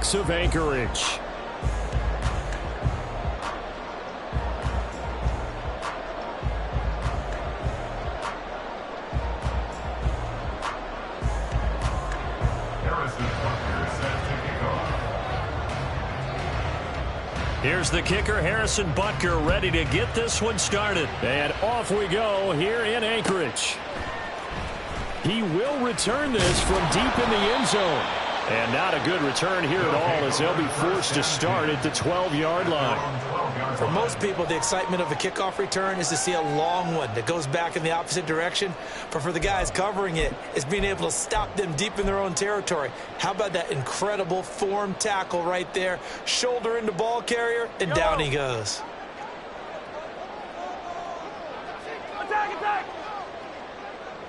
Ducks of Anchorage. Here's the kicker, Harrison Butker, ready to get this one started. And off we go here in Anchorage. He will return this from deep in the end zone. And not a good return here at all, as they'll be forced to start at the 12-yard line. For most people, the excitement of a kickoff return is to see a long one that goes back in the opposite direction. But for the guys covering it, it's being able to stop them deep in their own territory. How about that incredible form tackle right there? Shoulder into ball carrier, and down he goes.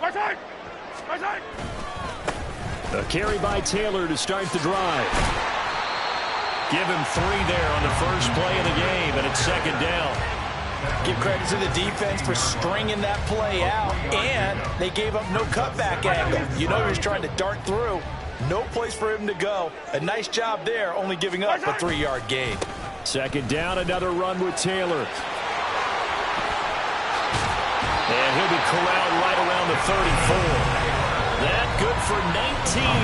Attack! Attack! A carry by Taylor to start the drive. Give him 3 there on the first play of the game, and it's second down. Give credit to the defense for stringing that play out, and they gave up no cutback angle. You know he was trying to dart through. No place for him to go. A nice job there, only giving up a 3-yard gain. Second down, another run with Taylor. And he'll be corralled right around the 34. That good for 19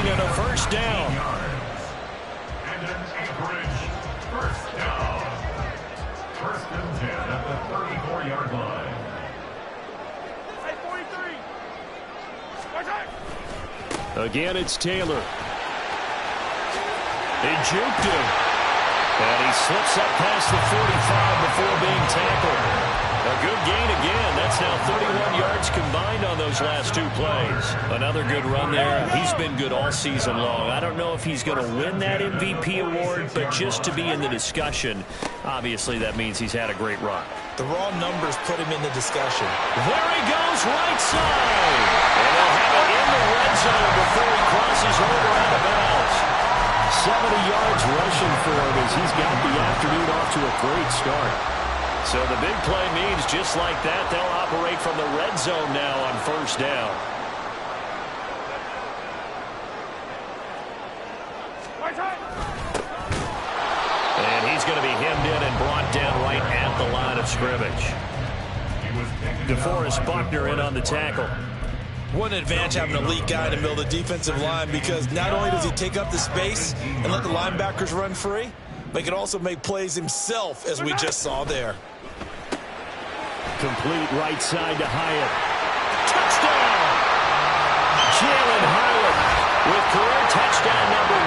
and a first down. And an Anchorage first down. First and 10 at the 34-yard line. Hey, 43. Attack! Again, it's Taylor. They juked him. And he slips up past the 45 before being tackled. A good gain again. That's now 31 yards combined on those last 2 plays. Another good run there. He's been good all season long. I don't know if he's going to win that MVP award, but just to be in the discussion, obviously that means he's had a great run. The raw numbers put him in the discussion. There he goes, right side. And they'll have it in the red zone before he crosses over out of bounds. 70 yards rushing for him as he's got the afternoon off to a great start. So the big play means just like that, they'll operate from the red zone now on first down. And he's going to be hemmed in and brought down right at the line of scrimmage. DeForest Buckner in on the tackle. What an advantage having an elite guy in the middle of the defensive line, because not only does he take up the space and let the linebackers run free, but he can also make plays himself, as we just saw there. Complete right side to Hyatt. Touchdown! Jalen Hyatt with career touchdown number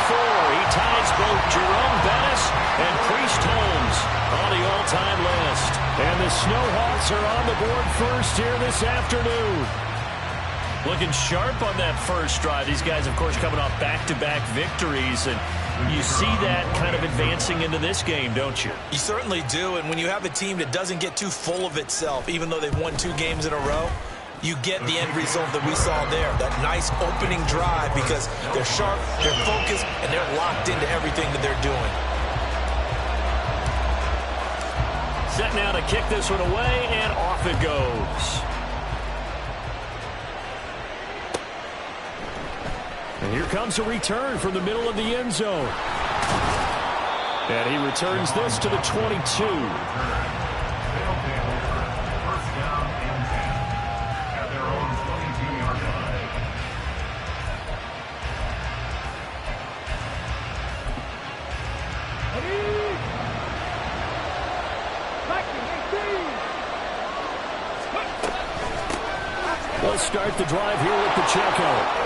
94. He ties both Jerome Bettis and Priest Holmes on the all-time list. And the Snowhawks are on the board first here this afternoon. Looking sharp on that first drive. These guys, of course, coming off back-to-back victories, and you see that kind of advancing into this game, don't you? You certainly do, and when you have a team that doesn't get too full of itself, even though they've won 2 games in a row, you get the end result that we saw there, that nice opening drive, because they're sharp, they're focused, and they're locked into everything that they're doing. Set now to kick this one away, and off it goes. And here comes a return from the middle of the end zone. And he returns this to the 22. They'll start the drive here with Pacheco.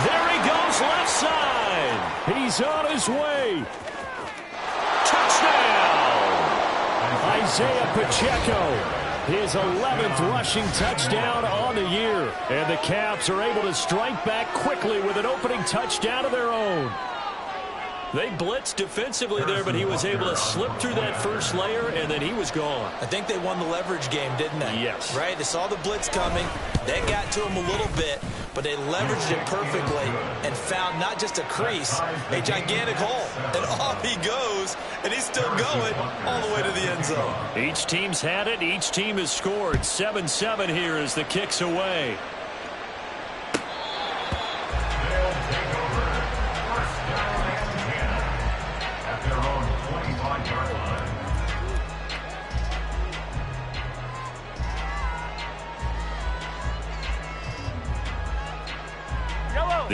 There he goes, left side. He's on his way. Touchdown! Isaiah Pacheco, his 11th rushing touchdown on the year. And the Caps are able to strike back quickly with an opening touchdown of their own. They blitzed defensively there, but he was able to slip through that first layer, and then he was gone. I think they won the leverage game, didn't they? Yes. Right? They saw the blitz coming. That got to him a little bit, but they leveraged it perfectly and found not just a crease, a gigantic hole. And off he goes, and he's still going all the way to the end zone. Each team's had it. Each team has scored. 7-7 here as the kick's away.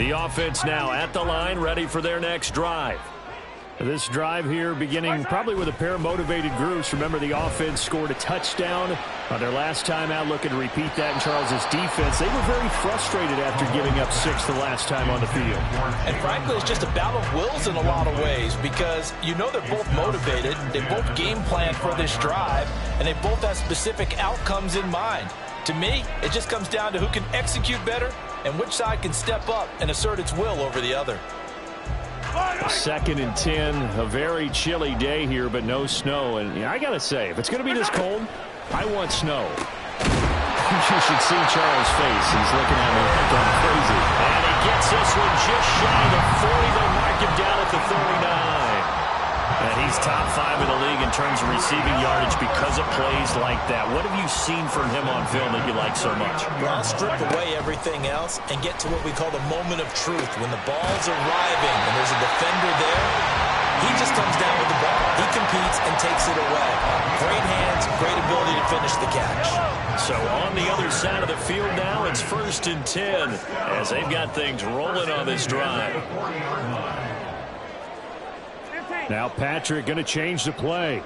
The offense now at the line, ready for their next drive. This drive here beginning probably with a pair of motivated groups. Remember, the offense scored a touchdown on their last time out, looking to repeat that in Charles's defense. They were very frustrated after giving up 6 the last time on the field. And frankly, it's just a battle of wills in a lot of ways because you know they're both motivated. They both game plan for this drive, and they both have specific outcomes in mind. To me, it just comes down to who can execute better and which side can step up and assert its will over the other. 2nd and 10, a very chilly day here, but no snow. And I got to say, if it's going to be this cold, I want snow. You should see Charles' face. He's looking at me like I'm crazy. And he gets this one just shy of the 40. They'll mark him down at the 39. And he's top 5 in the league in terms of receiving yardage because of plays like that. What have you seen from him on film that you like so much? Well, I'll strip away everything else and get to what we call the moment of truth. When the ball's arriving and there's a defender there, he just comes down with the ball. He competes and takes it away. Great hands, great ability to finish the catch. So on the other side of the field now, it's 1st and 10 as they've got things rolling on this drive. Now Patrick going to change the play.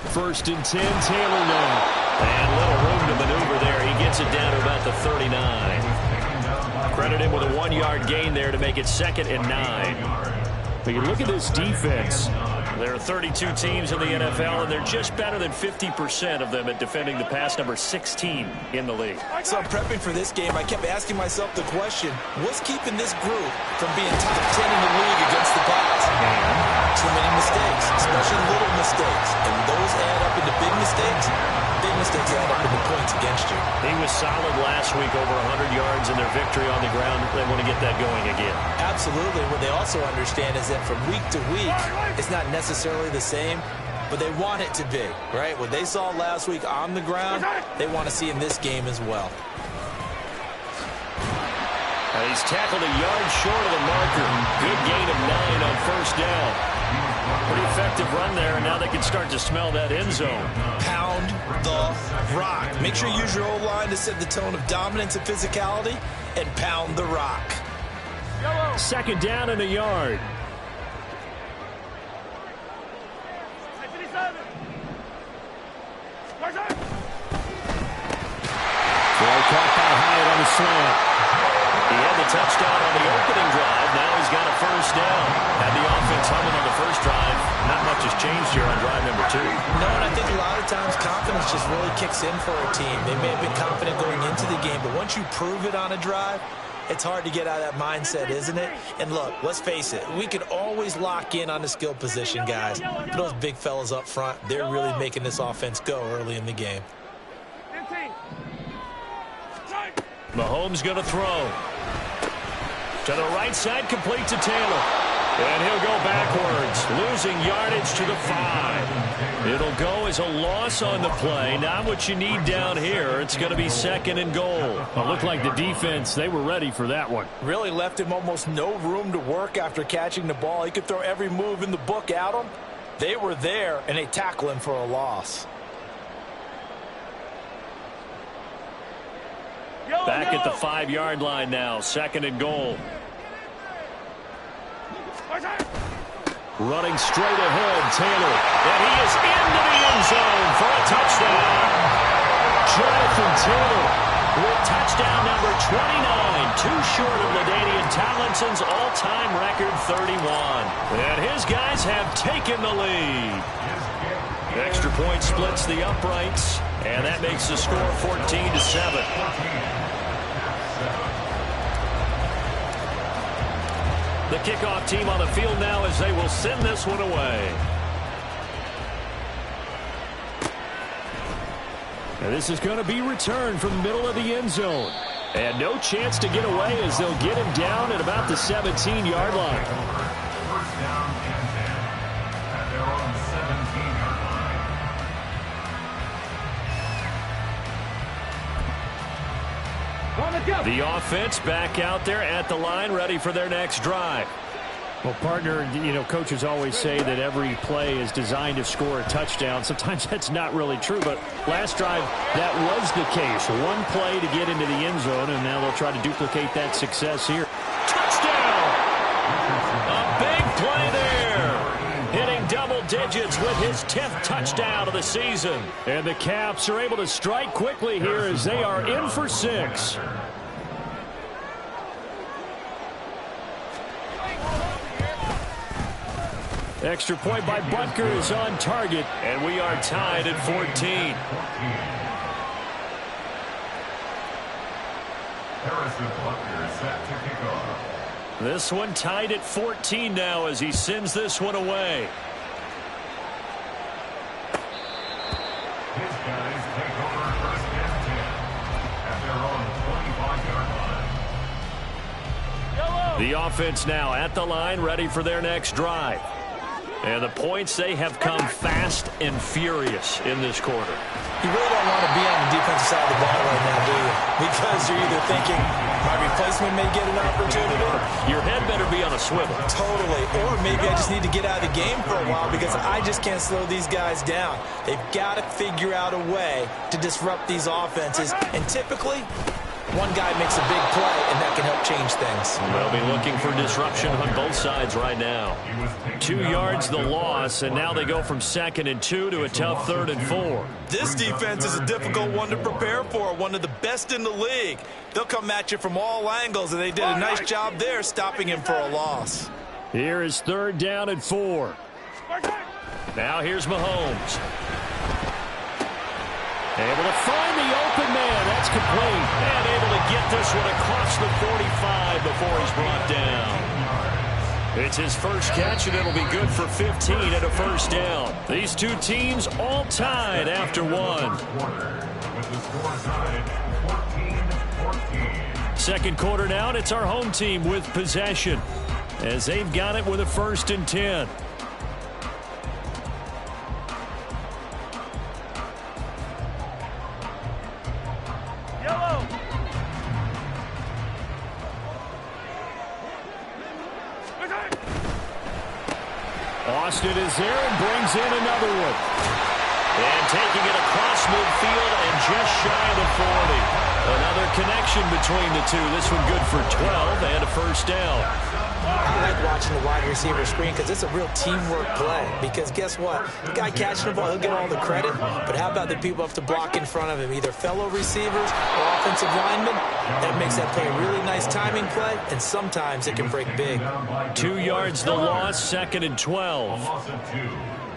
First and 10, Taylor now. And little room to maneuver there. He gets it down to about the 39. Credit him with a 1-yard gain there to make it 2nd and 9. But you look at this defense. There are 32 teams in the NFL, and they're just better than 50% of them at defending the pass, number 16 in the league. So prepping for this game, I kept asking myself the question, what's keeping this group from being top 10 in the league against the pass? Too many mistakes, especially little mistakes. And those add up into big mistakes. Big mistakes add up into points against you. He was solid last week, over 100 yards in their victory on the ground. They want to get that going again. Absolutely. What they also understand is that from week to week, it's not necessarily the same, but they want it to be, right? What they saw last week on the ground, they want to see in this game as well. He's tackled a yard short of the marker. Good gain of 9 on 1st down. Pretty effective run there, and now they can start to smell that end zone. Pound the rock. Make sure you use your O-line to set the tone of dominance and physicality, and pound the rock. 2nd down and a yard. Well, caught by Hyatt on the slant. He had the touchdown on the opening drive. Now he's got a 1st down. Had the offense humming on the first drive. Not much has changed here on drive number 2. No, and I think a lot of times confidence just really kicks in for a team. They may have been confident going into the game, but once you prove it on a drive, it's hard to get out of that mindset, isn't it? And look, let's face it, we can always lock in on the skill position, guys. But those big fellas up front, they're really making this offense go early in the game. Mahomes going to throw. To the right side, complete to Taylor. And he'll go backwards, losing yardage to the 5. It'll go as a loss on the play. Not what you need down here. It's going to be 2nd and goal. It looked like the defense, they were ready for that one. Really left him almost no room to work after catching the ball. He could throw every move in the book at him. They were there, and they tackle him for a loss. Back at the 5-yard line now, 2nd and goal. Running straight ahead, Taylor. And he is into the end zone for a touchdown. Jonathan Taylor with touchdown number 29. Too short of LaDainian Tomlinson's all-time record 31. And his guys have taken the lead. Extra point splits the uprights. And that makes the score 14-7. The kickoff team on the field now as they will send this one away. And this is going to be returned from the middle of the end zone. And no chance to get away as they'll get him down at about the 17-yard line. First down and 10 at their own 17-yard line. The offense back out there at the line, ready for their next drive. Well, partner, coaches always say that every play is designed to score a touchdown. Sometimes that's not really true, but last drive, that was the case. One play to get into the end zone, and now they'll try to duplicate that success here. Touchdown! A big play there! Hitting double digits with his 10th touchdown of the season. And the Caps are able to strike quickly here as they are in for 6. Extra point by Butker is on target, and we are tied at 14. Harrison Butker is set to kick off. This one tied at 14 now as he sends this one away. His guys take over first and 10 at their own 25-yard line. The offense now at the line, ready for their next drive. And the points, they have come fast and furious in this quarter. You really don't want to be on the defensive side of the ball right now, do you? Because you're either thinking, my replacement may get an opportunity. Your head better be on a swivel. Totally. Or maybe I just need to get out of the game for a while because I just can't slow these guys down. They've got to figure out a way to disrupt these offenses. And typically, one guy makes a big play, and that can help change things. They'll be looking for disruption on both sides right now. 2 yards the loss, and now they go from 2nd and 2 to a tough 3rd and 4. This defense is a difficult one to prepare for, one of the best in the league. They'll come at you from all angles, and they did a nice job there stopping him for a loss. Here is 3rd down and 4. Now here's Mahomes. Able to find the open man. That's complete. And able to get this one across the 45 before he's brought down. It's his first catch, and it'll be good for 15 and a first down. These two teams all tied after one. Second quarter now, and it's our home team with possession as they've got it with a 1st and 10. Austin is there and brings in another one. And taking it across midfield and just shy of the 40. Another connection between the two. This one good for 12 and a first down. I like watching the wide receiver screen because it's a real teamwork play. Because guess what? The guy catching the ball, he'll get all the credit. But how about the people who have to block in front of him, either fellow receivers or offensive linemen? That makes that play a really nice timing play, and sometimes it can break big. 2 yards the loss, 2nd and 12.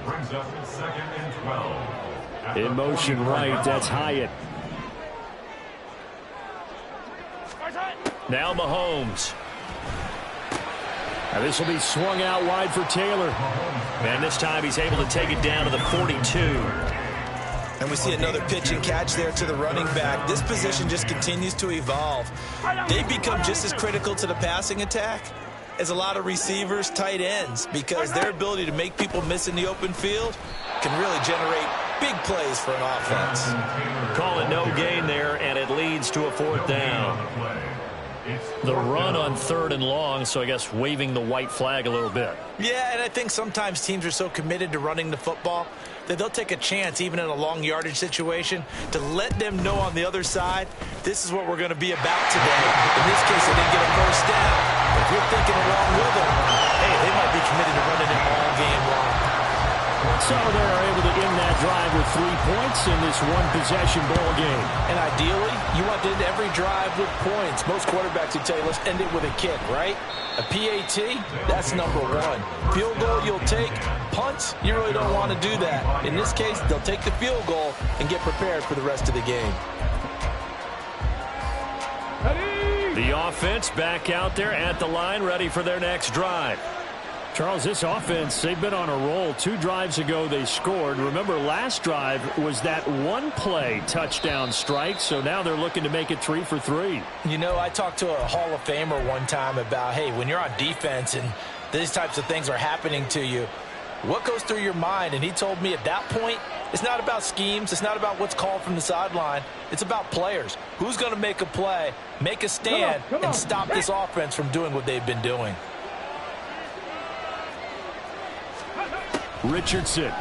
Brings up 2nd and 12. In motion right, that's Hyatt. Now Mahomes. Now this will be swung out wide for Taylor. And this time he's able to take it down to the 42. And we see another pitch and catch there to the running back. This position just continues to evolve. They become just as critical to the passing attack as a lot of receivers, tight ends, because their ability to make people miss in the open field can really generate big plays for an offense. Call it no gain there, and it leads to a 4th down. The run on 3rd and long, so I guess waving the white flag a little bit. Yeah, and I think sometimes teams are so committed to running the football that they'll take a chance, even in a long yardage situation, to let them know on the other side, this is what we're going to be about today. In this case, they didn't get a first down. But if you're thinking along with them, hey, they might be committed to running it all game long. So they're able to end that drive with 3 points in this one-possession ball game. And ideally, you want to end every drive with points. Most quarterbacks would tell you, let's end it with a kick, right? A PAT, that's number 1. Field goal you'll take. Punts, you really don't want to do that. In this case, they'll take the field goal and get prepared for the rest of the game. The offense back out there at the line, ready for their next drive. Charles, this offense, they've been on a roll. 2 drives ago, they scored. Remember, last drive was that one-play touchdown strike, so now they're looking to make it 3 for 3. You know, I talked to a Hall of Famer one time about, hey, when you're on defense and these types of things are happening to you, what goes through your mind? And he told me at that point, it's not about schemes. It's not about what's called from the sideline. It's about players. Who's going to make a play, make a stand, and stop this offense from doing what they've been doing? Richardson.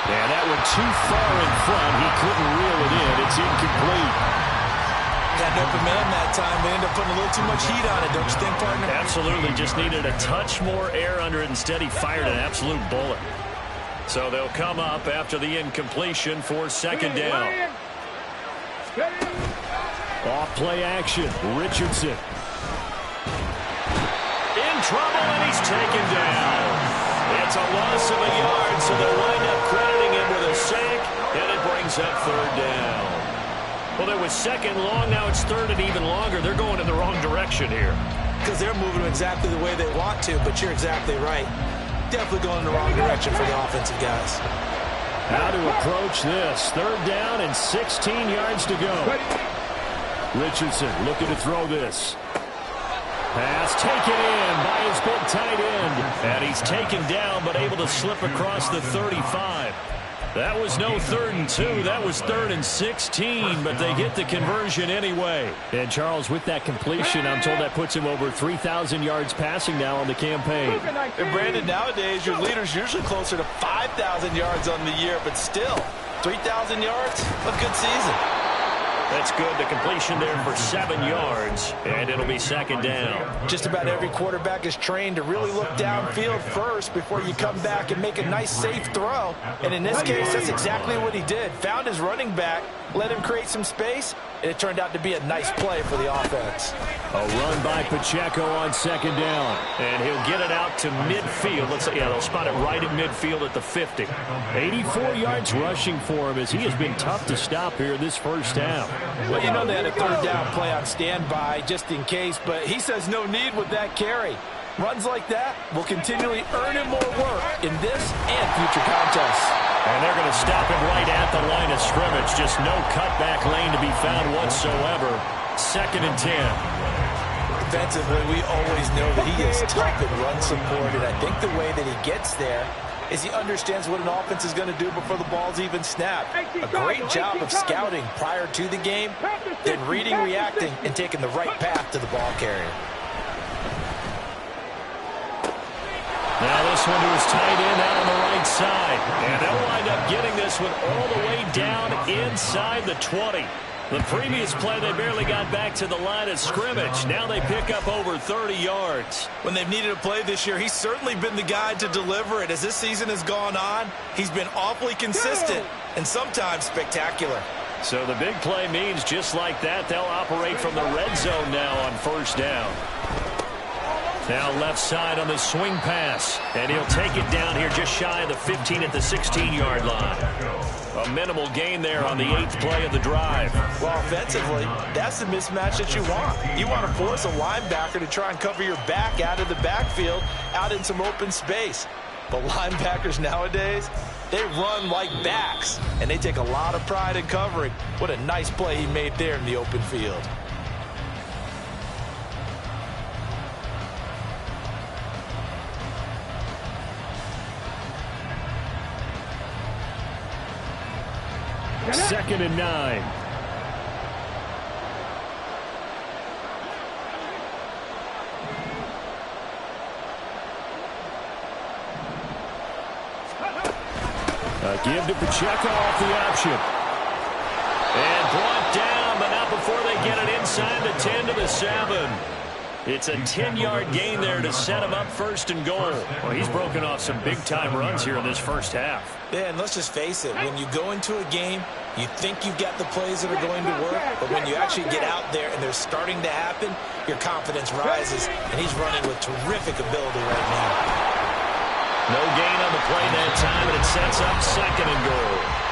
And that went too far in front. He couldn't reel it in. It's incomplete. Got an open man that time. They ended up putting a little too much heat on it, don't you think, partner? Absolutely. Just needed a touch more air under it. Instead, he fired an absolute bullet. So they'll come up after the incompletion for second down. Off play action. Richardson. In trouble, and he's taken down. It's a loss of a yard, so they'll wind up crediting him with a sack, and it brings up third down. Well, it was second long. Now it's third and even longer. They're going in the wrong direction here. Because they're moving exactly the way they want to, but you're exactly right. Definitely going in the wrong direction for the offensive guys. How to approach this. Third down and 16 yards to go. Richardson looking to throw this. Pass taken in by his big tight end. And he's taken down but able to slip across the 35. That was no 3rd and 2. That was 3rd and 16, but they get the conversion anyway. And Charles, with that completion, I'm told that puts him over 3,000 yards passing now on the campaign. And Brandon, nowadays your leader's usually closer to 5,000 yards on the year, but still 3,000 yards, a good season. That's good. The completion there for 7 yards, and it'll be second down. Just about every quarterback is trained to really look downfield first before you come back and make a nice, safe throw. And in this case, that's exactly what he did. Found his running back, let him create some space, and it turned out to be a nice play for the offense. A run by Pacheco on second down, and he'll get it out to midfield. They'll spot it right at midfield at the 50. 84 yards rushing for him as he has been tough to stop here this first half. Well, you know they had a third down play on standby just in case, but he says no need with that carry. Runs like that will continually earn him more work in this and future contests. And they're going to stop him right at the line of scrimmage. Just no cutback lane to be found whatsoever. Second and 10. Defensively, we always know that he is tough in run support, and I think the way that he gets there is he understands what an offense is going to do before the ball's even snapped. A great job of scouting prior to the game, then reading, reacting, and taking the right path to the ball carrier. Now this one to his tight end out on the right side. And they'll wind up getting this one all the way down inside the 20. The previous play, they barely got back to the line of scrimmage. Now they pick up over 30 yards. When they've needed a play this year, he's certainly been the guy to deliver it. As this season has gone on, he's been awfully consistent and sometimes spectacular. So the big play means just like that, they'll operate from the red zone now on first down. Now left side on the swing pass. And he'll take it down here just shy of the 15 at the 16-yard line. A minimal gain there on the 8th play of the drive. Well, offensively, that's the mismatch that you want. You want to force a linebacker to try and cover your back out of the backfield, out in some open space. But linebackers nowadays, they run like backs, and they take a lot of pride in covering. What a nice play he made there in the open field. Second and 9. A give to Pacheco off the option. And brought down, but not before they get it inside the 10 to the 7. It's a 10-yard gain there to set him up first and goal. Well, he's broken off some big-time runs here in this first half. Yeah, and let's just face it. When you go into a game, you think you've got the plays that are going to work, but when you actually get out there and they're starting to happen, your confidence rises, and he's running with terrific ability right now. No gain on the play that time, and it sets up second and goal.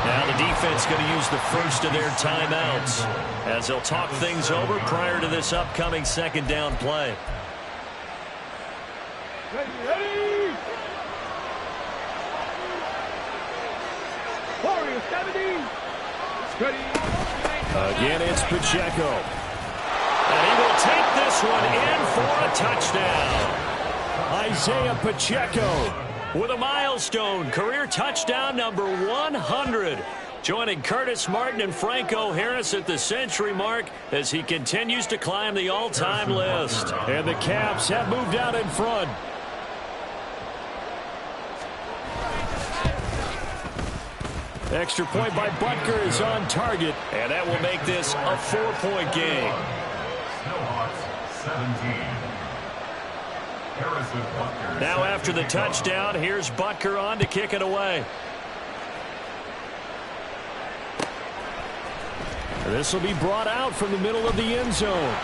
Now the defense going to use the first of their timeouts as they'll talk things over prior to this upcoming second down play. Ready. Warrior 70. Ready. Again, it's Pacheco. And he will take this one in for a touchdown. Isaiah Pacheco with a milestone career touchdown number 100. Joining Curtis Martin and Franco Harris at the century mark as he continues to climb the all-time list. And the Caps have moved out in front. Extra point by Butker is on target, and that will make this a 4-point game. Snowhawks 17. Now after the touchdown, here's Butker on to kick it away. This will be brought out from the middle of the end zone.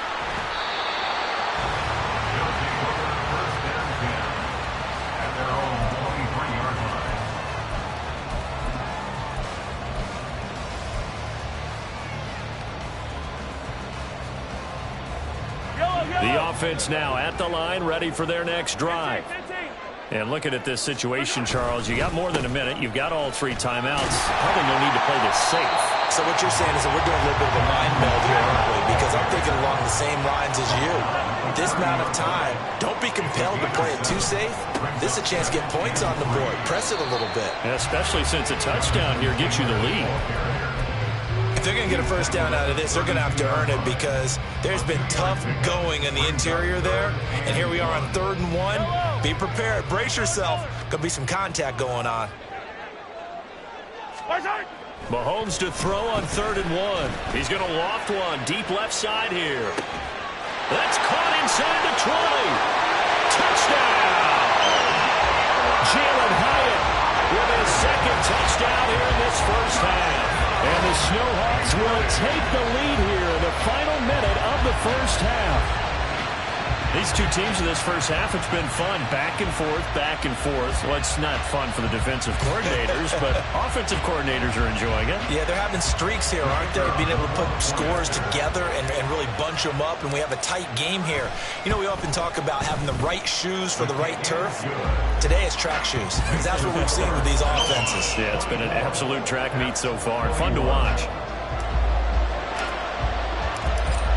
The offense now at the line, ready for their next drive. And looking at this situation, Charles, you got more than a minute. You've got all 3 timeouts. Probably no need to play this safe. So what you're saying is that we're doing a little bit of a mind meld here, aren't we? Because I'm thinking along the same lines as you. This amount of time, don't be compelled to play it too safe. This is a chance to get points on the board. Press it a little bit. Yeah, especially since a touchdown here gets you the lead. If they're going to get a first down out of this, they're going to have to earn it because there's been tough going in the interior there. And here we are on 3rd and 1. Be prepared. Brace yourself. Going to be some contact going on. Mahomes to throw on 3rd and 1. He's going to loft one deep left side here. That's caught inside the 20. Touchdown! Jalen Hyatt with his 2nd touchdown here in this first half. And the Snowhawks will take the lead here in the final minute of the first half. These 2 teams in this first half, it's been fun. Back and forth, back and forth. Well, it's not fun for the defensive coordinators, but offensive coordinators are enjoying it. Yeah, they're having streaks here, aren't they? Being able to put scores together and really bunch them up, and we have a tight game here. You know, we often talk about having the right shoes for the right turf. Today it's track shoes. That's what we've seen with these offenses. Yeah, it's been an absolute track meet so far. Fun to watch.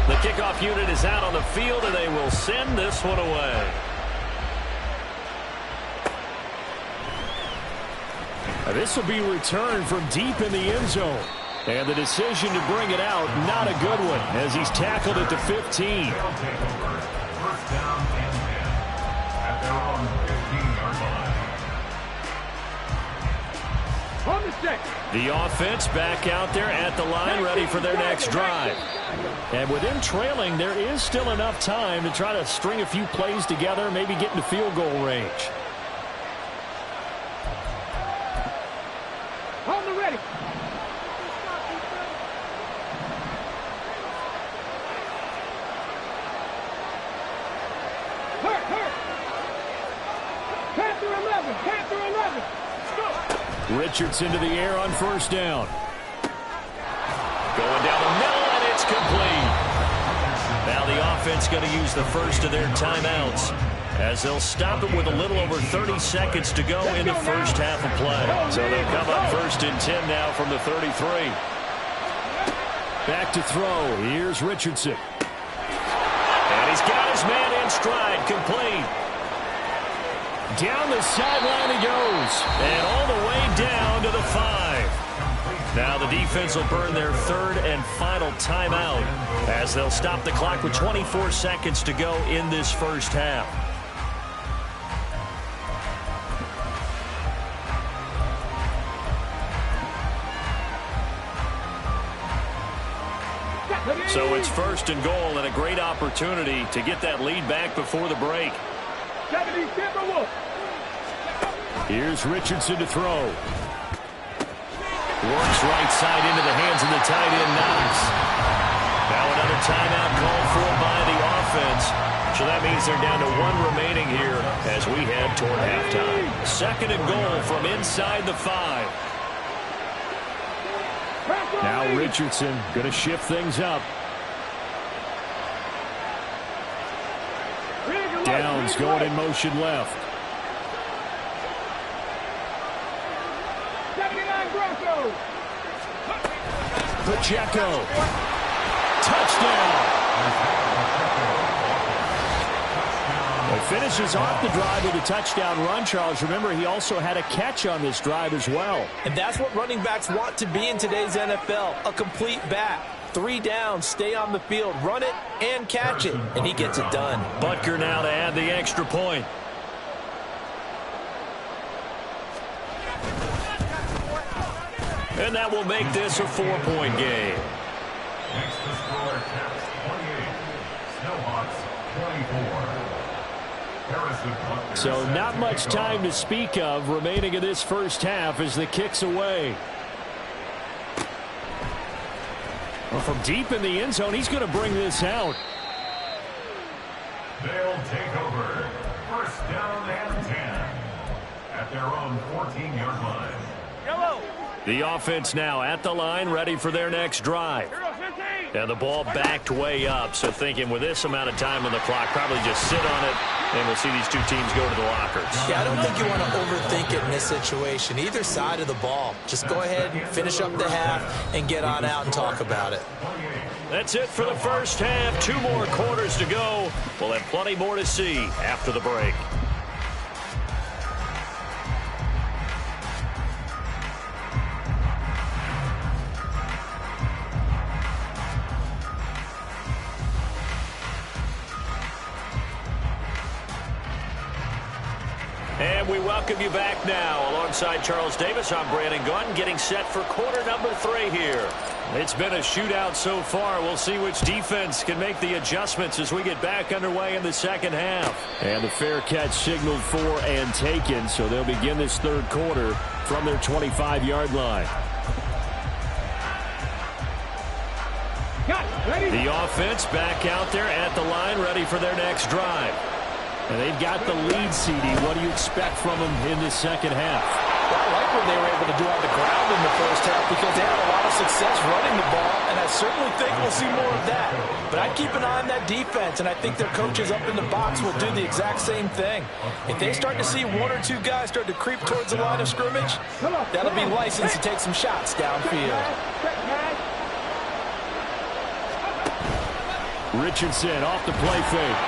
The kickoff unit is out on the field, and they will send this one away. This will be returned from deep in the end zone. And the decision to bring it out, not a good one, as he's tackled at the 15. First down and 10 at their own 15-yard line. On the stick. The offense back out there at the line, ready for their next drive. And with them trailing, there is still enough time to try to string a few plays together, maybe get into field goal range. On the ready. Hurt. Panther 11. Panther 11. Richardson to the air on first down. Going down the middle, and it's complete. Now the offense going to use the first of their timeouts as they'll stop it with a little over 30 seconds to go in the first half of play. So they'll come up 1st and 10 now from the 33. Back to throw. Here's Richardson. And he's got his man in stride, complete. Down the sideline he goes, and all the way down to the 5. Now the defense will burn their 3rd and final timeout as they'll stop the clock with 24 seconds to go in this first half. So it's 1st and goal, and a great opportunity to get that lead back before the break. Here's Richardson to throw. Works right side into the hands of the tight end, Knox. Now another timeout called for by the offense. So that means they're down to 1 remaining here as we head toward halftime. 2nd and goal from inside the 5. Now Richardson going to shift things up. Downs going in motion left. 79 Broncos. Pacheco. Touchdown. It finishes off the drive with a touchdown run, Charles. Remember, he also had a catch on this drive as well. And that's what running backs want to be in today's NFL, a complete back. 3 downs, stay on the field, run it, and catch it, and he gets it done. Butker now to add the extra point. And that will make this a 4-point game. Next to score, Caps 28, Snowhawks 24. So not much time to speak of remaining in this first half as the kick's away. Well, from deep in the end zone, he's going to bring this out. They'll take over. First down and 10 at their own 14-yard line. Yellow. The offense now at the line, ready for their next drive. And the ball backed way up, so thinking with this amount of time on the clock, probably just sit on it, and we'll see these two teams go to the lockers. Yeah, I don't think you want to overthink it in this situation. Either side of the ball. Just go ahead, finish up the half, and get on out and talk about it. That's it for the first half. 2 more quarters to go. We'll have plenty more to see after the break. And we welcome you back now. Alongside Charles Davis, I'm Brandon Gunn, getting set for quarter number 3 here. It's been a shootout so far. We'll see which defense can make the adjustments as we get back underway in the second half. And the fair catch signaled for and taken, so they'll begin this third quarter from their 25-yard line. The offense back out there at the line, ready for their next drive. And they've got the lead, CD. What do you expect from them in the second half? Well, I like what they were able to do on the ground in the first half because they had a lot of success running the ball, and I certainly think we'll see more of that. But I'd keep an eye on that defense, and I think their coaches up in the box will do the exact same thing. If they start to see 1 or 2 guys start to creep towards the line of scrimmage, that'll be license to take some shots downfield. Richardson off the play fake.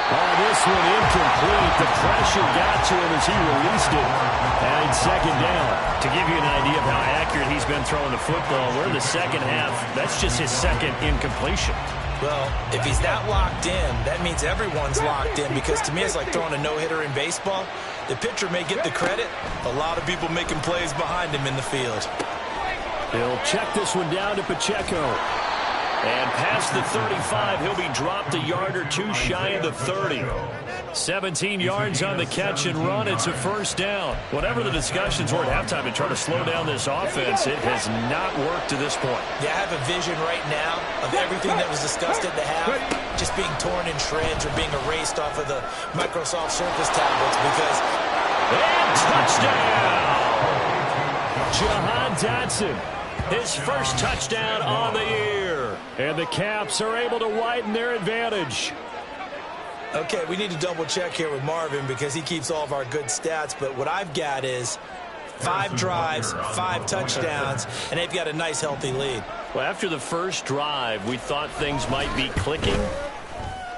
Oh, this one incomplete. The pressure got to him as he released it. And second down. To give you an idea of how accurate he's been throwing the football, we're in the second half. That's just his second incompletion. Well, if he's that locked in, that means everyone's locked in because to me it's like throwing a no-hitter in baseball. The pitcher may get the credit. A lot of people making plays behind him in the field. He'll check this one down to Pacheco. And past the 35, he'll be dropped a yard or 2 shy of the 30. 17 yards on the catch and run. It's a first down. Whatever the discussions were at halftime to try to slow down this offense, it has not worked to this point. Yeah, I have a vision right now of everything that was discussed at the half just being torn in shreds or being erased off of the Microsoft Surface tablets because... And touchdown! Jahan Dotson, his first touchdown on the year. And the Caps are able to widen their advantage. Okay, we need to double check here with Marvin because he keeps all of our good stats. But what I've got is 5 drives, 5 touchdowns, and they've got a nice, healthy lead. Well, after the first drive, we thought things might be clicking.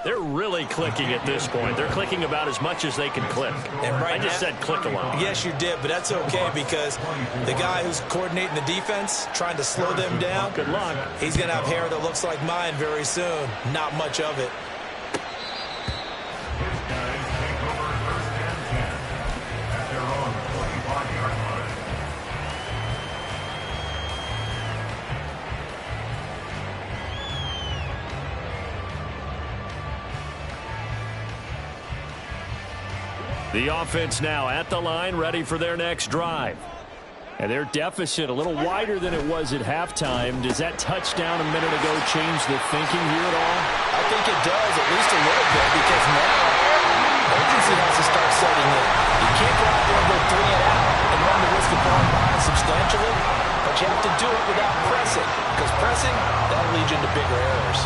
They're really clicking at this point. They're clicking about as much as they can click. And right I just said click a lot. Yes, you did, but that's okay because the guy who's coordinating the defense, trying to slow them down, good luck. He's going to have hair that looks like mine very soon. Not much of it. The offense now at the line, ready for their next drive. And their deficit a little wider than it was at halftime. Does that touchdown a minute ago change the thinking here at all? I think it does, at least a little bit, because now urgency has to start setting in. You can't go out there and go 3 and out and run the risk of falling behind substantially, but you have to do it without pressing, because pressing, that'll lead you into bigger errors.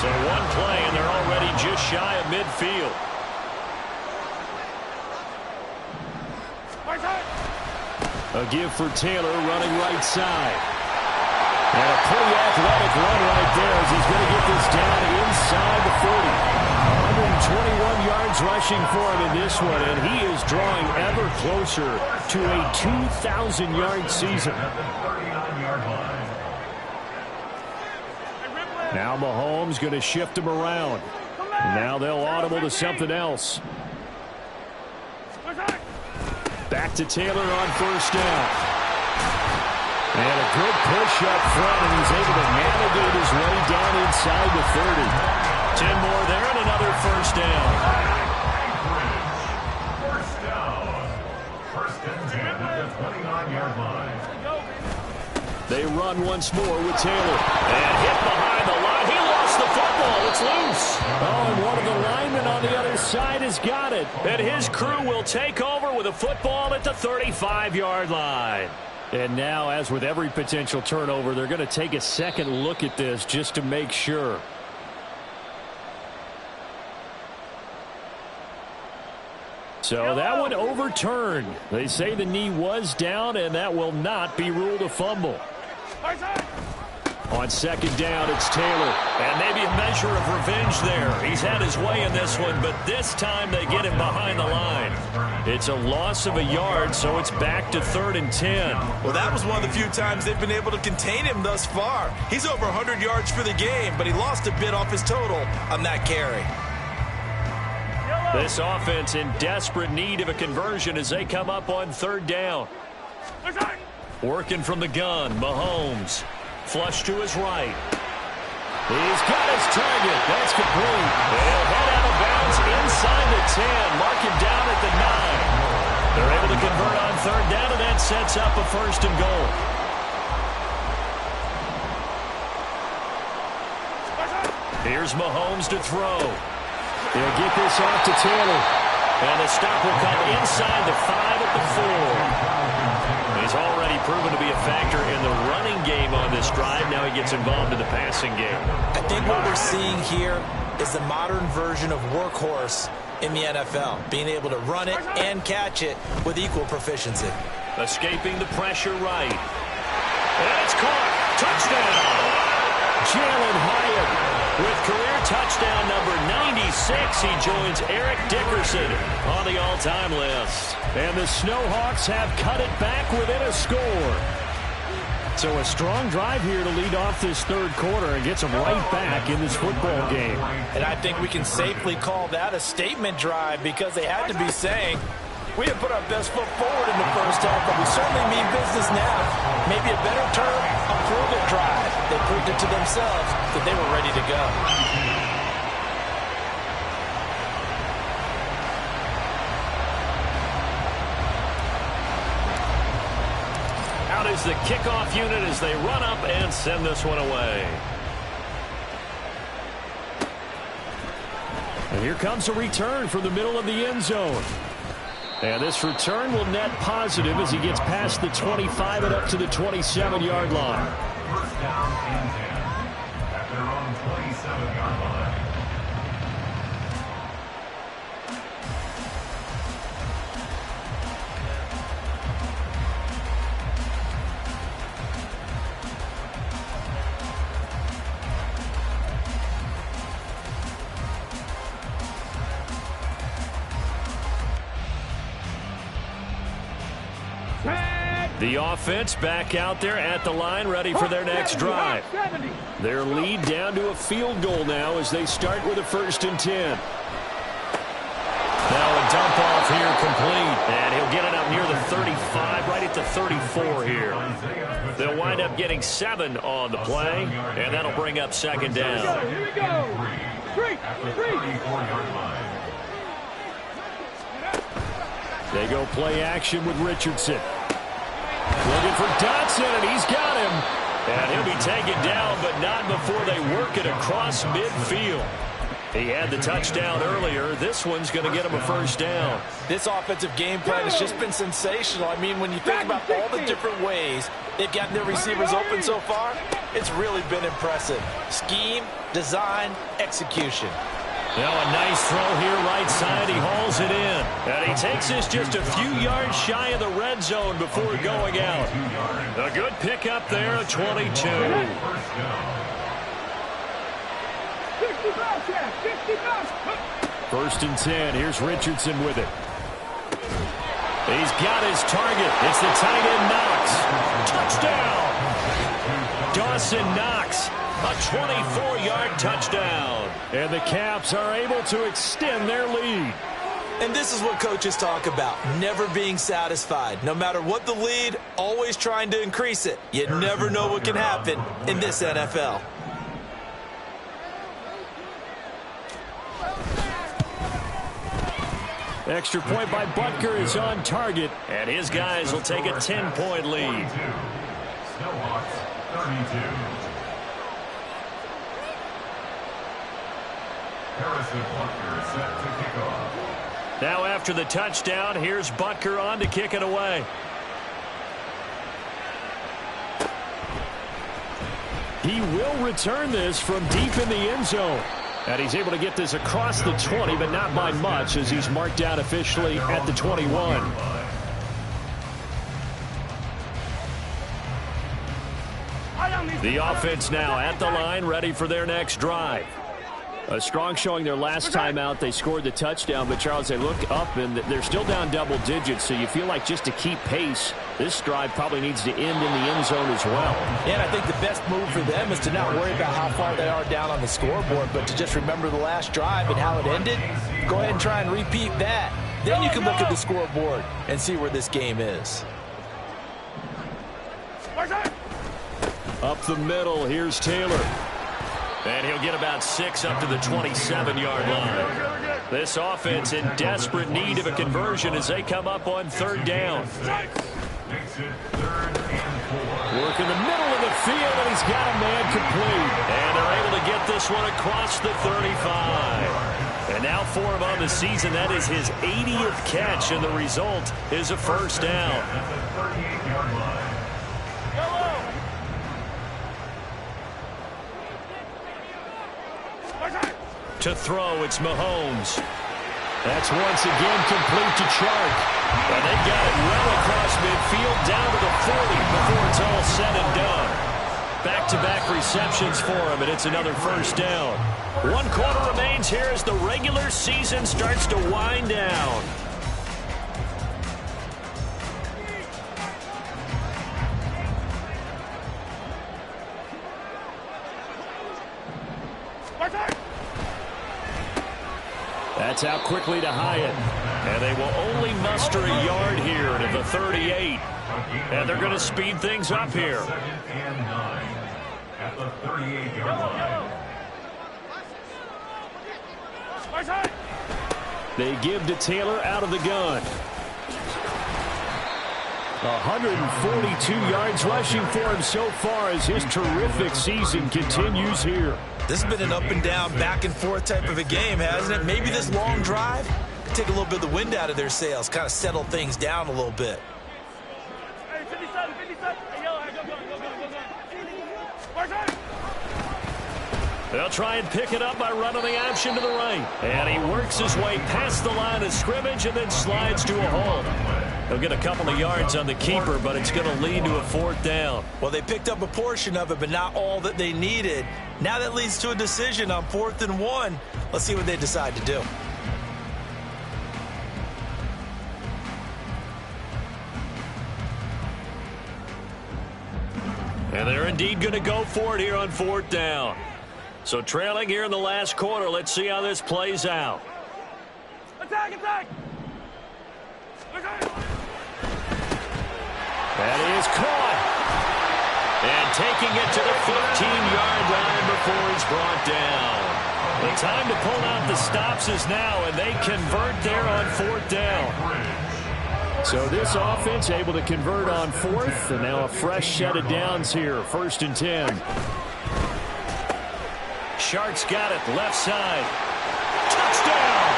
So 1 play, and they're already just shy of midfield. A give for Taylor running right side. And a pretty athletic run right there as he's going to get this down inside the 40. 121 yards rushing for him in this one, and he is drawing ever closer to a 2,000-yard season. Now Mahomes going to shift him around. Now they'll audible to something else. Back to Taylor on first down. And a good push up front, and he's able to navigate his way down inside the 30. 10 more there and another first down. First down. First and 10 at the 29-yard line. They run once more with Taylor. And hit behind the line. He lost the football. It's loose. Oh, and one of the linemen on the other side has got it. And his crew will take over with a football at the 35-yard line. And now, as with every potential turnover, they're going to take a second look at this just to make sure. So that one overturned. They say the knee was down, and that will not be ruled a fumble. On second down, it's Taylor. And maybe a measure of revenge there. He's had his way in this one, but this time they get him behind the line. It's a loss of a yard, so it's back to 3rd and 10. Well, that was one of the few times they've been able to contain him thus far. He's over 100 yards for the game, but he lost a bit off his total on that carry. This offense in desperate need of a conversion as they come up on 3rd down. Working from the gun, Mahomes. Flush to his right. He's got his target. That's complete. He'll head out of bounds inside the 10. Mark him down at the 9. They're able to convert on 3rd down, and that sets up a 1st and goal. Here's Mahomes to throw. He'll get this off to Taylor. And the stop will come inside the 5 at the 4. He's already proven to be a factor in the running game on this drive. Now he gets involved in the passing game. I think what we're seeing here is the modern version of workhorse in the NFL, being able to run it and catch it with equal proficiency. Escaping the pressure right. And it's caught. Touchdown. Jalen Hyatt with career touchdown number 96. He joins Eric Dickerson on the all-time list. And the Snowhawks have cut it back within a score. So a strong drive here to lead off this 3rd quarter and gets them right back in this football game. And I think we can safely call that a statement drive because they had to be saying, we have put our best foot forward in the first half, but we certainly mean business now. Maybe a better term, a prove-it drive. They proved it to themselves that they were ready to go. Out is the kickoff unit as they run up and send this one away. And here comes a return from the middle of the end zone. And this return will net positive as he gets past the 25 and up to the 27-yard line. First down and 10 at their own 27-yard line. The offense back out there at the line, ready for their next drive. Their lead down to a field goal now as they start with a 1st and 10. Now a dump off here complete, and he'll get it up near the 35, right at the 34 here. They'll wind up getting 7 on the play, and that'll bring up 2nd down. Here we go. Three. They go play action with Richardson. Looking for Dotson, and he's got him. And he'll be taken down, but not before they work it across midfield. He had the touchdown earlier. This one's going to get him a 1st down. This offensive game plan has just been sensational. I mean, when you think about all the different ways they've gotten their receivers open so far, it's really been impressive. Scheme, design, execution. Now a nice throw here right side. He hauls it in. And he takes this just a few yards shy of the red zone before going out. A good pickup there, a 22. 1st and 10. Here's Richardson with it. He's got his target. It's the tight end Knox. Touchdown! Dawson Knox. A 24-yard touchdown. And the Caps are able to extend their lead. And this is what coaches talk about, never being satisfied. No matter what the lead, always trying to increase it. You never know what can happen in this NFL. Extra point by Butker is on target, and his guys will take a 10-point lead. Snowhawks 32. Harrison Butker set to kick off. Now after the touchdown, here's Butker on to kick it away. He will return this from deep in the end zone. And he's able to get this across the 20, but not by much, as he's marked down officially at the 21. The offense now at the line, ready for their next drive. A strong showing their last time out. They scored the touchdown, but, Charles, they look up, and they're still down double digits, so you feel like just to keep pace, this drive probably needs to end in the end zone as well. Yeah, and I think the best move for them is to not worry about how far they are down on the scoreboard, but to just remember the last drive and how it ended. Go ahead and try and repeat that. Then you can look at the scoreboard and see where this game is. Up the middle, here's Taylor. And he'll get about 6 up to the 27-yard line. This offense in desperate need of a conversion as they come up on third down. Makes it 3rd and 4. Work in the middle of the field, and he's got a man complete. And they're able to get this one across the 35. And now for him on the season, that is his 80th catch, and the result is a first down. At the 38-yard line. To throw, it's Mahomes. That's once again complete to Chark. And they got it well across midfield down to the 40 before it's all said and done. Back-to-back receptions for him, and it's another first down. 1 quarter remains here as the regular season starts to wind down. That's out quickly to Hyatt. And they will only muster a yard here to the 38. And they're going to speed things up here. 2nd and 9 at the 38-yard line. They give to Taylor out of the gun. 142 yards rushing for him so far as his terrific season continues here. This has been an up-and-down, back-and-forth type of a game, hasn't it? Maybe this long drive could take a little bit of the wind out of their sails, kind of settle things down a little bit. Hey, 57, 57. Hey, yo, go. They'll try and pick it up by running the option to the right. And he works his way past the line of scrimmage and then slides to a hole. He'll get a couple of yards on the keeper, but it's going to lead to a 4th down. Well, they picked up a portion of it, but not all that they needed. Now that leads to a decision on 4th and 1. Let's see what they decide to do. And they're indeed going to go for it here on 4th down. So trailing here in the last quarter, let's see how this plays out. Attack, attack. That is caught. And taking it to the 15-yard line before he's brought down. The time to pull out the stops is now, and they convert there on 4th down. So this offense able to convert on 4th, and now a fresh set of downs here, 1st and 10. Shark's got it, left side. Touchdown!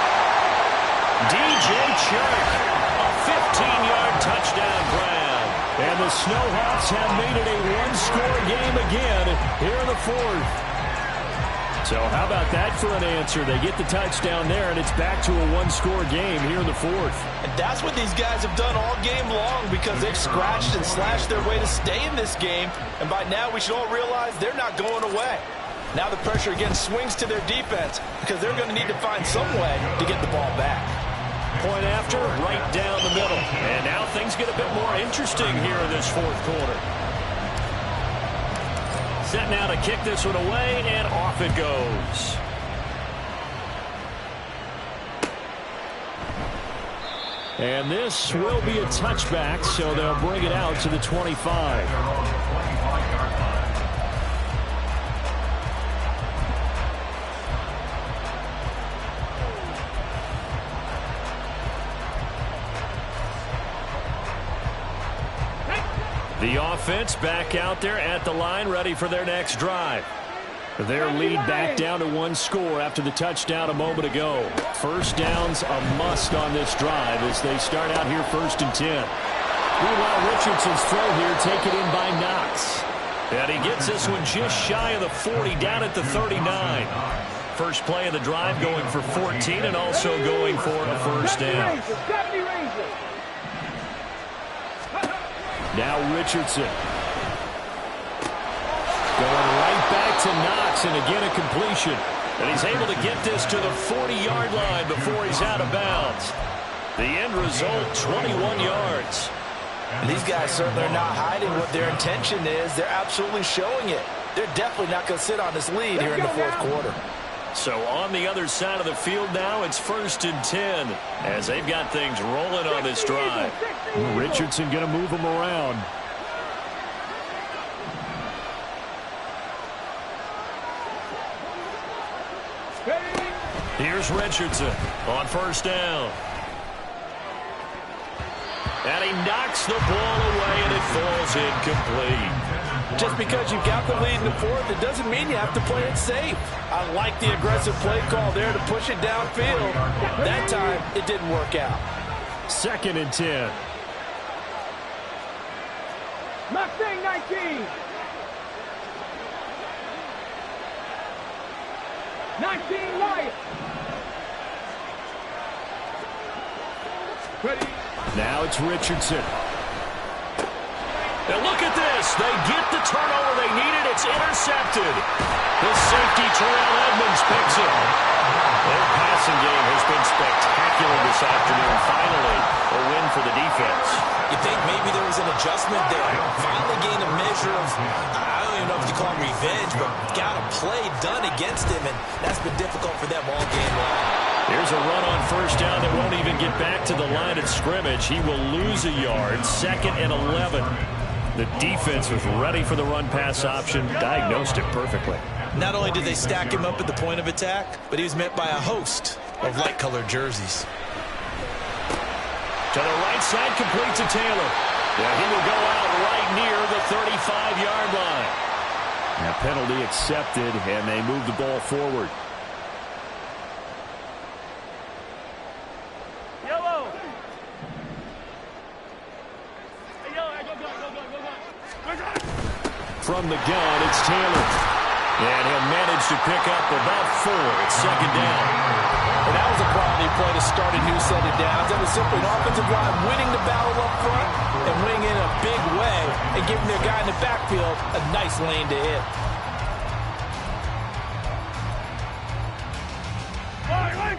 DJ Chark, a 15-yard touchdown grab. And the Snowhawks have made it a one-score game again here in the 4th. So how about that for an answer? They get the touchdown there, and it's back to a one-score game here in the 4th. And that's what these guys have done all game long because they've scratched and slashed their way to stay in this game. And by now, we should all realize they're not going away. Now the pressure again swings to their defense because they're going to need to find some way to get the ball back. Point after, right down the middle. And now things get a bit more interesting here in this 4th quarter. Set now to kick this one away, and off it goes. And this will be a touchback, so they'll bring it out to the 25. The offense back out there at the line, ready for their next drive. Their lead back down to one score after the touchdown a moment ago. First down's a must on this drive as they start out here 1st and 10. Meanwhile, Richardson's throw here taken in by Knox. And he gets this one just shy of the 40, down at the 39. First play of the drive going for 14 and also going for a first down. Now Richardson. Going right back to Knox, and again a completion. And he's able to get this to the 40-yard line before he's out of bounds. The end result, 21 yards. These guys certainly are not hiding what their intention is. They're absolutely showing it. They're definitely not going to sit on this lead here in the fourth quarter. So on the other side of the field now, it's 1st and 10 as they've got things rolling on this drive. Richardson going to move them around. Here's Richardson on first down. And he knocks the ball away, and it falls incomplete. Just because you've got the lead in the fourth, it doesn't mean you have to play it safe. I like the aggressive play call there to push it downfield. That time, it didn't work out. 2nd and 10. Mustang 19. 19 Wyatt. Ready. Now it's Richardson. And look at this. They get the turnover they needed. It's intercepted. The safety, Terrell Edmonds, picks it. Their passing game has been spectacular this afternoon. Finally, a win for the defense. You think maybe there was an adjustment there? Finally gained a measure of, I don't even know if you call it revenge, but got a play done against him, and that's been difficult for them all game long. Here's a run on first down that won't even get back to the line of scrimmage. He will lose a yard. 2nd and 11. The defense was ready for the run-pass option, diagnosed it perfectly. Not only did they stack him up at the point of attack, but he was met by a host of light-colored jerseys. To the right side, complete to Taylor. Yeah, he will go out right near the 35-yard line. Now penalty accepted, and they move the ball forward. Yellow. Hey, yellow, go. From the gun, it's Taylor. And he'll manage to pick up about 4. It's 2nd down. And that was a quality play to start a new set of downs. That was simply an offensive line winning the battle up front and winning in a big way and giving their guy in the backfield a nice lane to hit.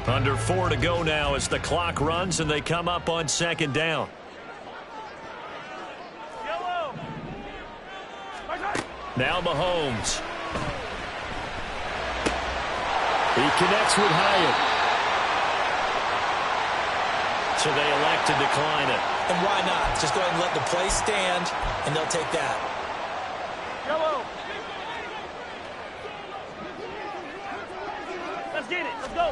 Under 4 to go now as the clock runs and they come up on 2nd down. Yellow. Now Mahomes. He connects with Hyatt. So they elect to decline it. And why not? Just go ahead and let the play stand, and they'll take that. Yellow. Let's get it. Let's go.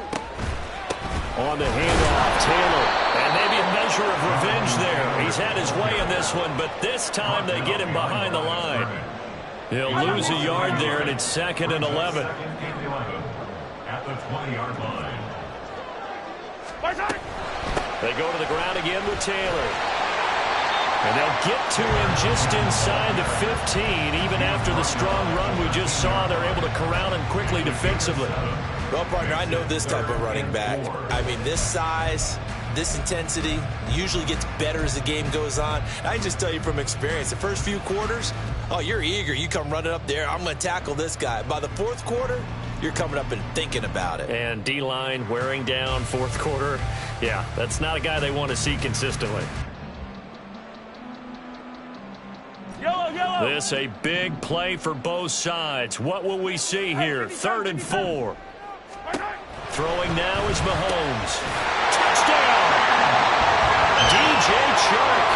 On the handoff, Taylor. And maybe a measure of revenge there. He's had his way in this one, but this time they get him behind the line. He'll lose a yard there, and it's 2nd and 11. At the 20-yard line. They go to the ground again with Taylor. And they'll get to him just inside the 15. Even after the strong run we just saw, they're able to corral him quickly defensively. Well, partner, I know this type of running back. I mean, this size, this intensity usually gets better as the game goes on. I can just tell you from experience, the first few quarters, oh, you're eager. You come running up there, I'm going to tackle this guy. By the fourth quarter, you're coming up and thinking about it. And D-line wearing down fourth quarter. Yeah, that's not a guy they want to see consistently. Yellow. This a big play for both sides. What will we see here? 3rd and 4. Throwing now is Mahomes. Touchdown! Chark,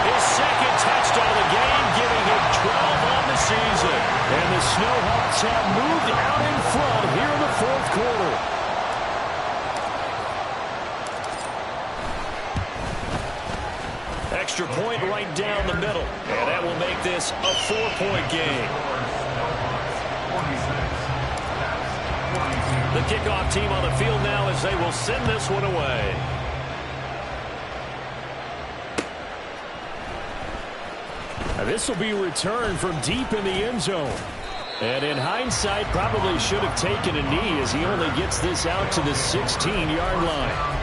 his second touchdown of the game, giving him 12 on the season. And the Snowhawks have moved out in front here in the fourth quarter. Extra point right down the middle. And that will make this a 4-point game. The kickoff team on the field now as they will send this one away. Now this will be returned from deep in the end zone. And in hindsight, probably should have taken a knee as he only gets this out to the 16-yard line.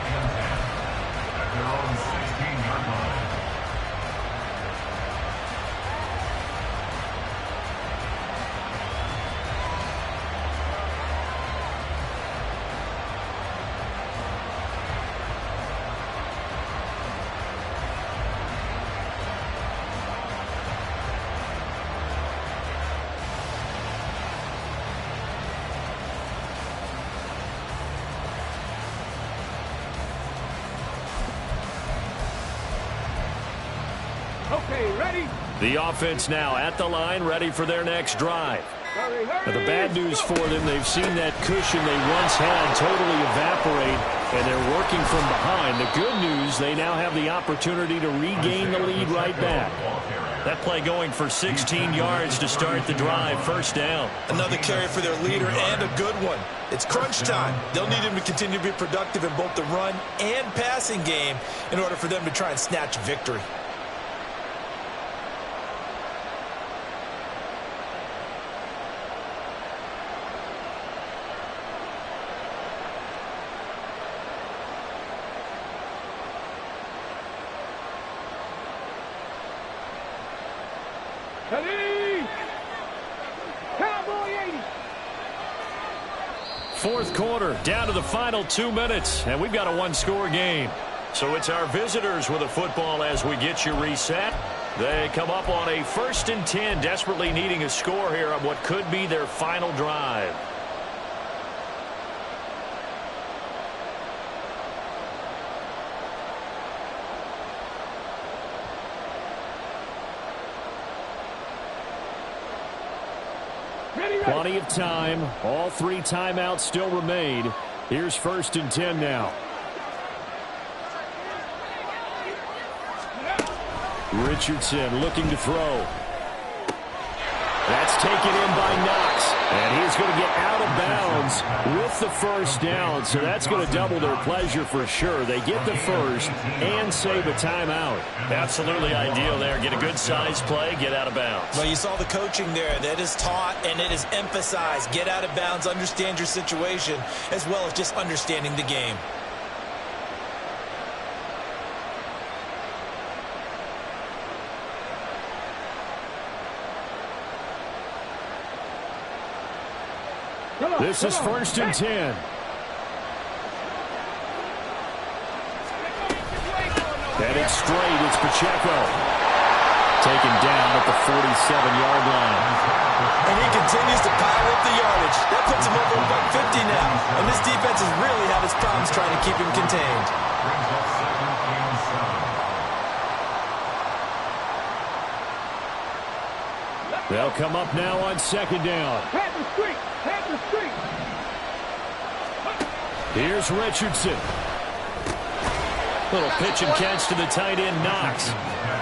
Okay, ready? The offense now at the line, ready for their next drive. Now, the bad news for them, they've seen that cushion they once had totally evaporate, and they're working from behind. The good news, they now have the opportunity to regain the lead right back. That play going for 16 yards to start the drive, first down. Another carry for their leader and a good one. It's crunch time. They'll need him to continue to be productive in both the run and passing game in order for them to try and snatch victory. Ready? Cowboy 80. Fourth quarter, down to the final 2 minutes, and we've got a one-score game. So it's our visitors with a football as we get you reset. They come up on a 1st and 10, desperately needing a score here on what could be their final drive. Plenty of time. All 3 timeouts still remain. Here's 1st and 10 now. Richardson looking to throw. That's taken in by Knox. And he's going to get out of bounds with the first down. So that's going to double their pleasure for sure. They get the first and save a timeout. Absolutely ideal there. Get a good size play, get out of bounds. Well, you saw the coaching there. That is taught and it is emphasized. Get out of bounds, understand your situation, as well as just understanding the game. This is 1st and 10. Headed straight, it's Pacheco. Taken down at the 47-yard line. And he continues to pile up the yardage. That puts him over 150 now. And this defense has really had its problems trying to keep him contained. They'll come up now on 2nd down. Head the street. Head the street. Here's Richardson. Little pitch and catch to the tight end, Knox.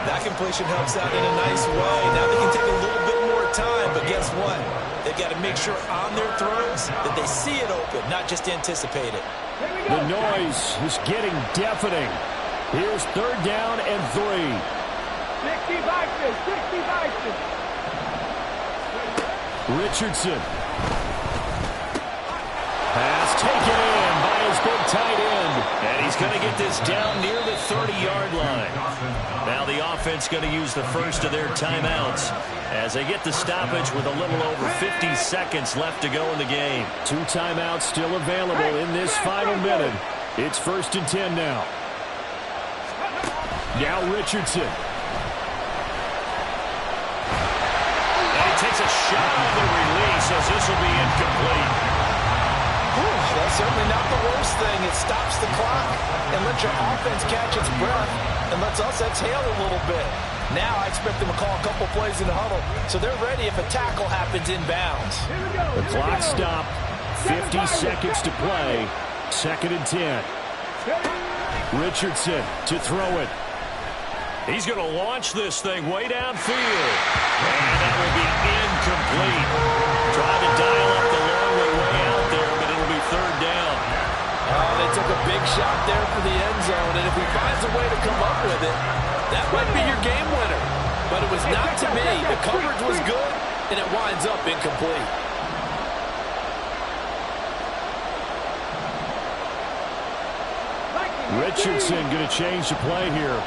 That completion helps out in a nice way. Now they can take a little bit more time, but guess what? They've got to make sure on their throws that they see it open, not just anticipate it. The noise is getting deafening. Here's 3rd down and 3. 60 Bison. 60 Bison. Richardson. Pass taken in by his big tight end. And he's going to get this down near the 30-yard line. Now the offense going to use the first of their timeouts as they get the stoppage with a little over 50 seconds left to go in the game. 2 timeouts still available in this final minute. It's 1st and 10 now. Now Richardson. And he takes a shot on the release as this will be incomplete. That's certainly not the worst thing. It stops the clock and lets your offense catch its breath and lets us exhale a little bit. Now I expect them to call a couple plays in the huddle so they're ready if a tackle happens inbounds. The clock stopped. 50 seconds to play. 2nd and 10. Richardson to throw it. He's going to launch this thing way downfield. And that will be incomplete. Trying to dial up the long way out there, but it'll be 3rd down. Oh, they took a big shot there for the end zone, and if he finds a way to come up with it, that might be your game winner. But it was not to me. The coverage was good, and it winds up incomplete. Richardson going to change the play here.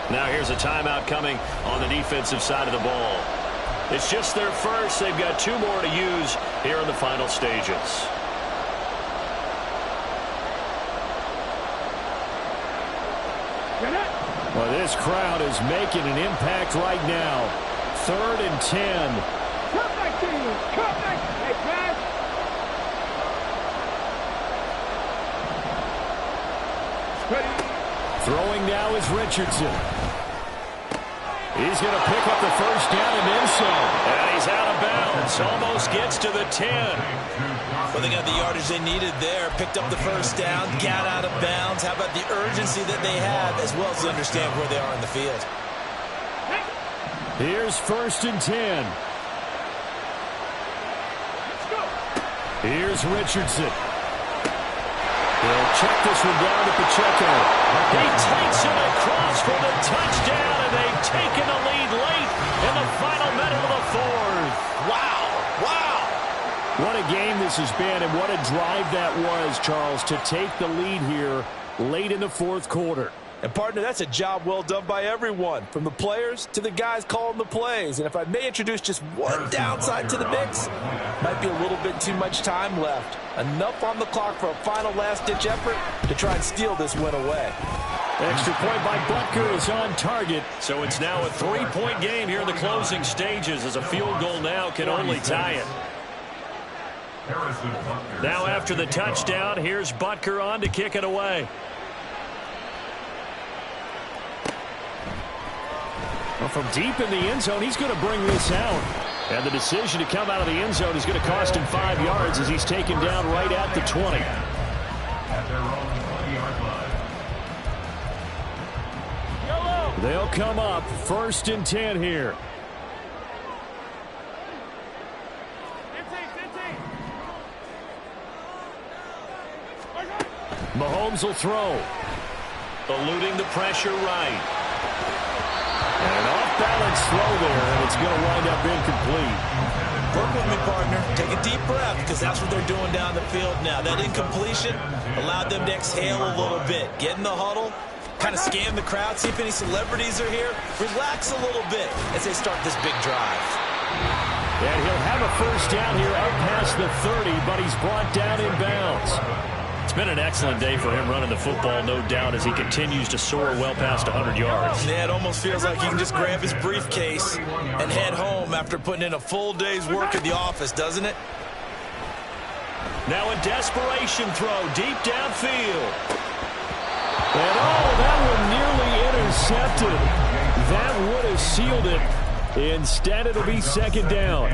Now here's a timeout coming on the defensive side of the ball. It's just their first. They've got 2 more to use here in the final stages. Well, this crowd is making an impact right now. 3rd and 10. Come back to you. Come back. Hey, Brad. Throwing now is Richardson. He's going to pick up the 1st down and then some. And he's out of bounds. Almost gets to the 10. Well, they got the yardage they needed there. Picked up the 1st down. Got out of bounds. How about the urgency that they have as well as to understand where they are in the field? Here's 1st and 10. Here's Richardson. He'll check this one down to Pacheco. He takes it across for the touchdown, and they've taken the lead late in the final minute of the 4th. Wow. Wow. What a game this has been, and what a drive that was, Charles, to take the lead here late in the 4th quarter. And, partner, that's a job well done by everyone, from the players to the guys calling the plays. And if I may introduce just one downside to the mix, might be a little bit too much time left. Enough on the clock for a final last-ditch effort to try and steal this win away. Extra point by Butker is on target. So it's now a 3-point game here in the closing stages, as a field goal now can only tie it. Now after the touchdown, here's Butker on to kick it away. Well, from deep in the end zone, he's going to bring this out. And the decision to come out of the end zone is going to cost him 5 yards as he's taken down right at the 20. They'll come up 1st and 10 here. Mahomes will throw. Eluding the pressure right. And an off-balance throw there, and it's going to wind up incomplete. Work with me, partner. Take a deep breath, because that's what they're doing down the field now. That incompletion allowed them to exhale a little bit. Get in the huddle, kind of scan the crowd, see if any celebrities are here. Relax a little bit as they start this big drive. And he'll have a 1st down here out past the 30, but he's brought down in bounds. It's been an excellent day for him running the football, no doubt, as he continues to soar well past 100 yards. Yeah, it almost feels like he can just grab his briefcase and head home after putting in a full day's work at the office, doesn't it? Now a desperation throw deep downfield. And that one nearly intercepted. That would have sealed it. Instead, it'll be 2nd down.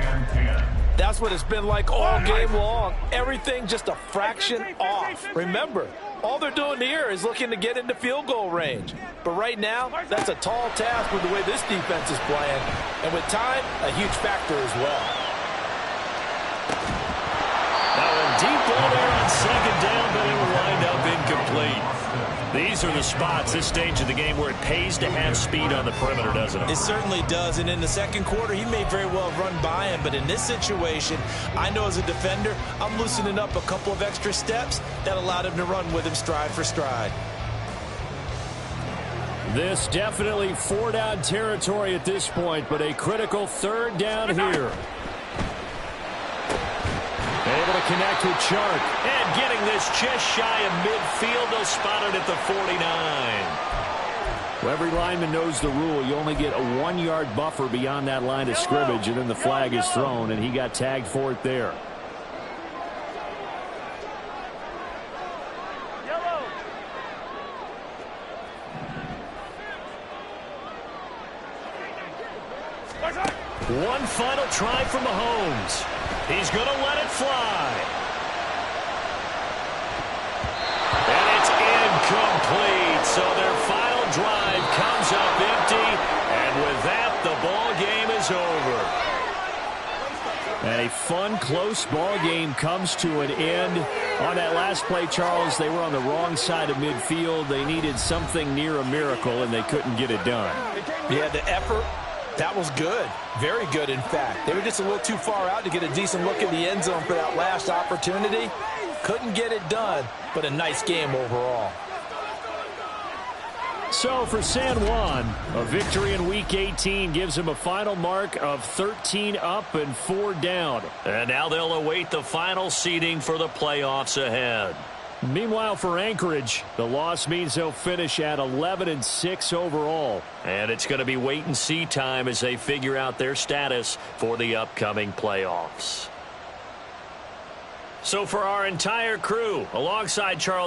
That's what it's been like all game long. Everything just a fraction off. Remember, all they're doing here is looking to get into field goal range. But right now, that's a tall task with the way this defense is playing. And with time, a huge factor as well. Now a deep ball there on 2nd down, but it will wind up incomplete. These are the spots, this stage of the game, where it pays to have speed on the perimeter, doesn't it? It certainly does, and in the 2nd quarter, he may very well run by him, but in this situation, I know as a defender, I'm loosening up a couple of extra steps that allowed him to run with him stride for stride. This definitely 4-down territory at this point, but a critical 3rd down here. Able to connect with Chark. And getting this just shy of midfield. They'll spot it at the 49. Well, every lineman knows the rule. You only get a 1-yard buffer beyond that line of scrimmage, and then the flag is thrown, and he got tagged for it there. One final try from Mahomes. He's going to let it fly. And it's incomplete. So their final drive comes up empty. And with that, the ball game is over. And a fun, close ball game comes to an end. On that last play, Charles, they were on the wrong side of midfield. They needed something near a miracle, and they couldn't get it done. Yeah, the effort, that was good. Very good, in fact. They were just a little too far out to get a decent look in the end zone for that last opportunity. Couldn't get it done, but a nice game overall. So for San Juan, a victory in Week 18 gives them a final mark of 13 up and 4 down. And now they'll await the final seeding for the playoffs ahead. Meanwhile, for Anchorage, the loss means they'll finish at 11-6 overall. And it's going to be wait-and-see time as they figure out their status for the upcoming playoffs. So for our entire crew, alongside Charles